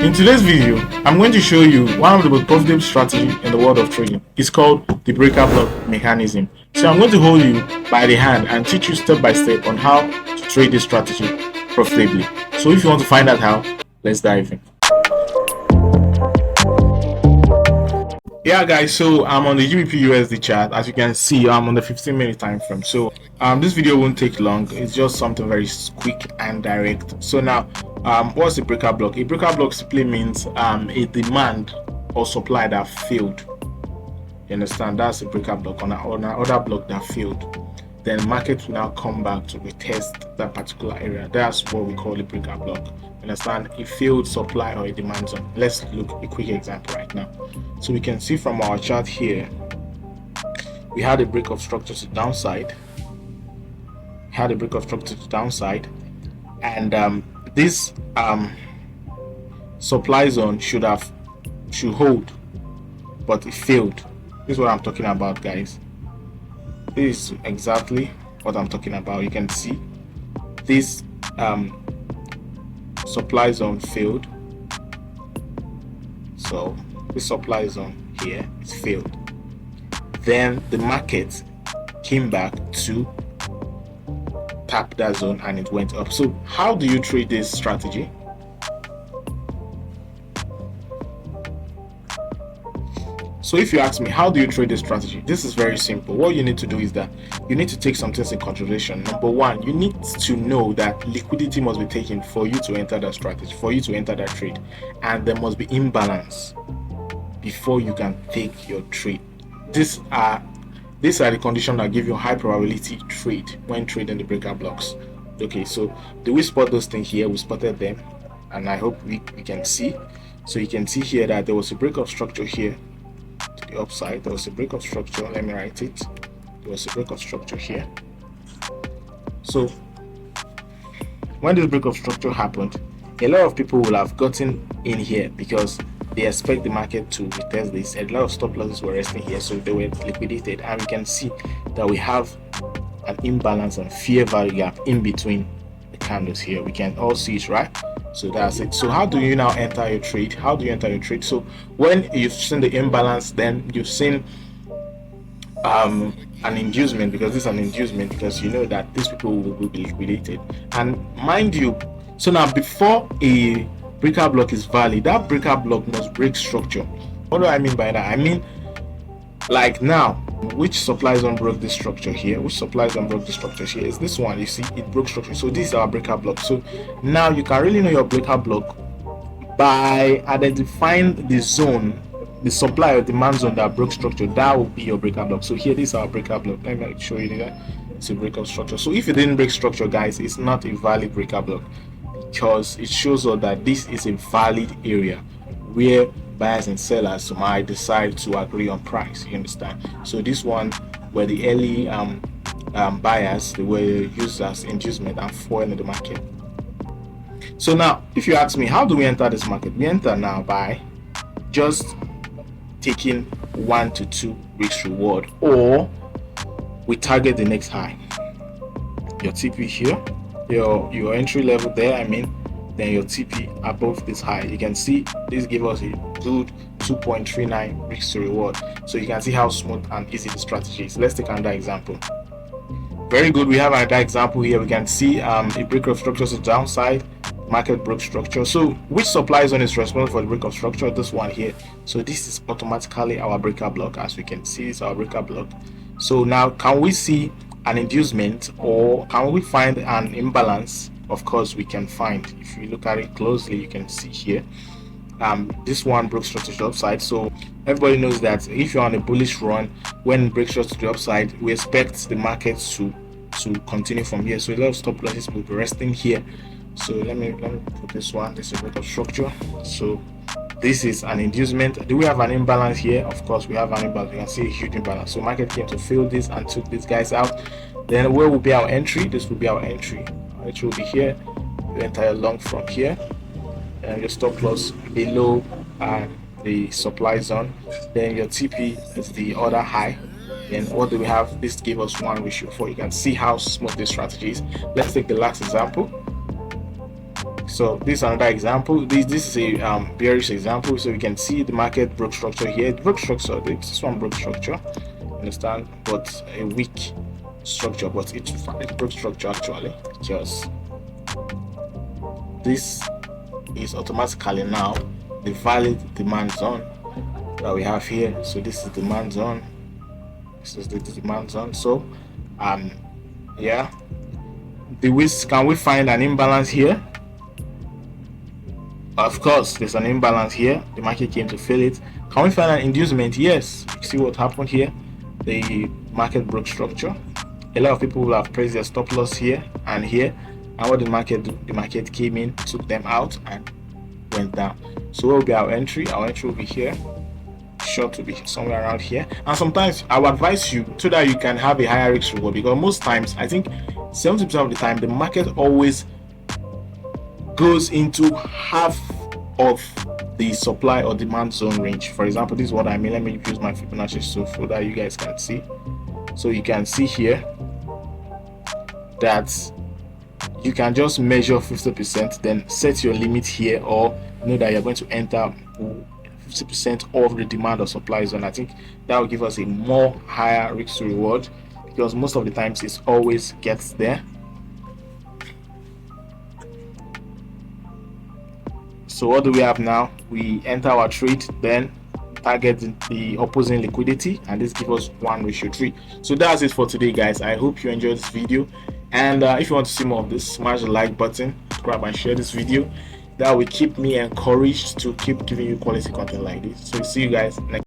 In today's video, I'm going to show you one of the most profitable strategies in the world of trading. It's called the breaker block mechanism. So I'm going to hold you by the hand and teach you step by step on how to trade this strategy profitably. So if you want to find out how, let's dive in. Yeah guys, so I'm on the GBP USD chart. As you can see, I'm on the 15-minute time frame. So this video won't take long. It's just something very quick and direct. So now what's a breaker block? A breaker block simply means a demand or supply that failed. You understand? That's a breaker block. On another block that failed, then market will now come back to retest that particular area. That's what we call a breaker block. Understand? A failed supply or a demand zone. Let's look at a quick example right now. So we can see from our chart here, we had a break of structure to downside. And this supply zone should hold, but it failed. This is what I'm talking about, guys. This is exactly what I'm talking about. You can see this supply zone failed. So the supply zone here is failed. Then the market came back to tap that zone and it went up. So how do you trade this strategy? So if you ask me, how do you trade this strategy? This is very simple. What you need to do is that you need to take some things in consideration. Number one, you need to know that liquidity must be taken for you to enter that strategy, for you to enter that trade, and there must be imbalance before you can take your trade. These are the conditions that give you a high probability trade when trading the breaker blocks. Okay, so do we spot those things here? We spotted them, and I hope we can see. So you can see here that there was a break of structure here to the upside. There was a break of structure. Let me write it. There was a break of structure here. So when this break of structure happened, a lot of people will have gotten in here because they expect the market to retest this. A lot of stop losses were resting here, so they were liquidated, and we can see that we have an imbalance and fair value gap in between the candles here. We can all see it, right? So that's it. So how do you now enter your trade? How do you enter your trade? So when you've seen the imbalance, then you've seen an inducement, because this is an inducement, because you know that these people will be liquidated. And mind you, so now before a breaker block is valid, that breaker block must break structure. What do I mean by that? I mean, like now, which supply zone broke this structure here? Which supply zone broke the structure here? Is this one. You see, it broke structure. So this is our breaker block. So now you can really know your breaker block by identifying the zone, the supply or demand zone that broke structure. That will be your breaker block. So here, this is our breaker block. Let me show you that. It's a break of structure. So if it didn't break structure, guys, it's not a valid breaker block, because it shows us that this is a valid area where buyers and sellers might decide to agree on price. You understand? So this one, where the early buyers, they were used as inducement and foil in the market. So now, if you ask me, how do we enter this market? We enter now by just taking 1 to 2 risk reward, or we target the next high. Your TP here, your entry level there, then your TP above this high. You can see this gives us a good 2.39 risk to reward. So you can see how smooth and easy the strategy is. Let's take another example. Very good. We have another example here. We can see a break of structure to downside. Market broke structure. So which supply zone is responsible for the break of structure? This one here. So this is automatically our breaker block. As we can see, it's our breaker block. So now, can we see an inducement, or can we find an imbalance? Of course we can find. If you look at it closely, you can see here this one broke structure to the upside. So everybody knows that if you're on a bullish run, when break structure to the upside, we expect the market to continue from here. So a lot of stop losses will be resting here. So let me put this one. This is a break of structure. So this is an inducement. Do we have an imbalance here? Of course we have an imbalance. You can see a huge imbalance. So market came to fill this and took these guys out. Then where will be our entry? This will be our entry. Our entry will be here. You enter long from here, and your stop loss below the supply zone. Then your TP is the other high. Then what do we have? This gives us 1:4. You can see how smooth this strategy is. Let's take the last example. So this is another example. This is a bearish example. So you can see the market broke structure here. It broke structure. This one broke structure. Understand? But a weak structure. But it broke structure actually, because this is automatically now the valid demand zone that we have here. So this is demand zone. This is the demand zone. So yeah, can we find an imbalance here? Of course, there's an imbalance here. The market came to fill it. Can we find an inducement? Yes. See what happened here? The market broke structure. A lot of people will have placed their stop loss here and here. And what did the market do? The market came in, took them out, and went down. So what will be our entry? Our entry will be here. Sure to be somewhere around here. And sometimes I would advise you so that you can have a higher risk reward, because most times, I think 70% of the time, the market always goes into half of the supply or demand zone range. For example, this is what I mean. Let me use my Fibonacci so that you guys can see. So you can see here that you can just measure 50%, then set your limit here, or know that you're going to enter 50% of the demand or supply zone. I think that will give us a more higher risk to reward, because most of the times it always gets there. So what do we have now? We enter our trade, then target the opposing liquidity, and this gives us 1:3. So that's it for today, guys. I hope you enjoyed this video, and if you want to see more of this, smash the like button, subscribe, and share this video. That will keep me encouraged to keep giving you quality content like this. So see you guys next